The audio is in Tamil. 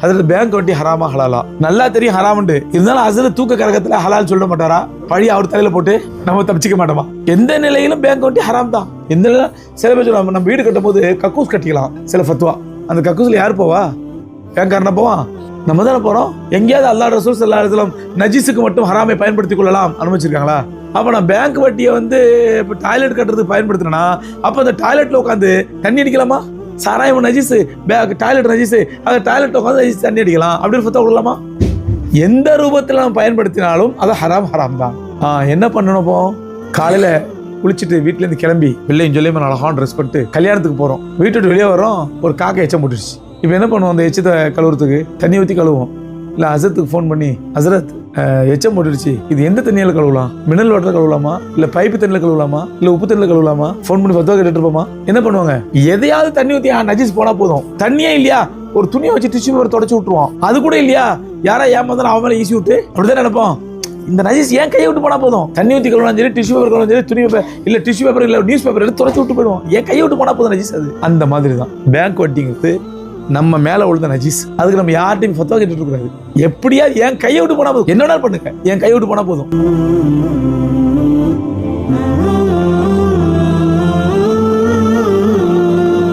அதுல பேங்க் வட்டி ஹராமா ஹலாலா நல்லா தெரியும் ஹராமுண்டு, இருந்தாலும் அதுல தூக்க கரகத்துல ஹலால் சொல்ல மாட்டாரா? பழி அவர் தலையில போட்டு நம்ம தப்பிச்சிக்க மாட்டோமா? எந்த நிலையிலும் பேங்க் வட்டி ஹராம் தான். எந்த சில பேர் சொல்லுவாங்க நம்ம வீடு கட்டும் போது கக்கூஸ் கட்டிக்கலாம், சில ஃபத்வா. அந்த கக்கூஸ்ல யார் போவா? பேங்க்காரன போவான்? நம்ம தானே போறோம். எங்கேயாவது அல்லாஹ் ரசூல் ஸல்லல்லாஹு அலைஹி வஸல்லம் நஜீஸுக்கு மட்டும் ஹராமை பயன்படுத்திக் கொள்ளலாம் அனுமதிச்சிருக்காங்களா? அப்ப நான் பேங்க் வட்டியை வந்து இப்போ டாய்லெட் கட்டுறதுக்கு பயன்படுத்தினா அப்ப அந்த டாய்லெட்ல உட்காந்து தண்ணி அடிக்கலாமா? சாராயம் நஜீஸ், டாய்லெட் நஜீஸ், அந்த டாய்லெட்ல உட்காந்து நஜீஸ் தண்ணி அடிக்கலாம் அப்படின்னு ஃபத்வா கொடுக்கலாமா? எந்த ரூபத்தில் நம்ம பயன்படுத்தினாலும் அது ஹராம் தான். என்ன பண்ணணும்? இப்போ காலையில குளிச்சுட்டு வீட்டுல இருந்து கிளம்பி வெள்ளையும் சொல்லியும் அழகான ட்ரெஸ் பண்ணிட்டு கல்யாணத்துக்கு போறோம். வீட்டு வெளியே வரோம், ஒரு காக்கை எச்சம் போட்டுருச்சு. இப்போ என்ன பண்ணுவோம்? அந்த எச்சத்தை கழுவுறதுக்கு தண்ணி ஊற்றி கழுவோம். இல்லை அசரத்துக்கு ஃபோன் பண்ணி, அசரத் எச்சம் போட்டுருச்சு, இது எந்த தண்ணியால கழுவலாம்? மினரல் வாட்டர் கழுவலாமா, இல்லை பைப்பு தண்ணியில் கழுவலாமா, இல்லை உப்பு தண்ணியில் கழுவலாமா? ஃபோன் பண்ணி ஃபத்வா கேட்டுட்டு இருப்போமா? என்ன பண்ணுவாங்க? எதையாவது தண்ணி ஊற்றி நஜீஸ் போனா போதும். தண்ணியே இல்லையா, ஒரு துணியை வச்சு டிஷ்யூ பேப்பர் தொடச்சு விட்டுருவோம். அது கூட இல்லையா, யாரா ஏமாந்தாலும் அவன் மேலே ஈசி விட்டு அப்படிதான் நினைப்போம். இந்த நஜீஸ் ஏன் கையை விட்டு போனா போதும். தண்ணி ஊற்றி கழுவலாம் சரி, டிஷ்யூ பேப்பர் கழுவலாம் சரி, துணி பேப்பர் இல்லை டிஷ்யூ பேப்பர் இல்லை நியூஸ் பேப்பர் எடுத்து தொடச்சு விட்டு போயிடுவோம். ஏன் கையை விட்டு போனா போதும் நஜீஸ். அது அந்த மாதிரி தான் பேங்க் வட்டிங்கிறது நம்ம மேல உள்ள நஜீஸ். அதுக்கு நம்ம யார்ட்டையும் ஃபத்வா கேட்டுட்டு இருக்காது. எப்படியா என் கையை விட்டு போனா போதும், என்ன வேணாலும் பண்ணுங்க, என் கையை விட்டு போனா போதும்.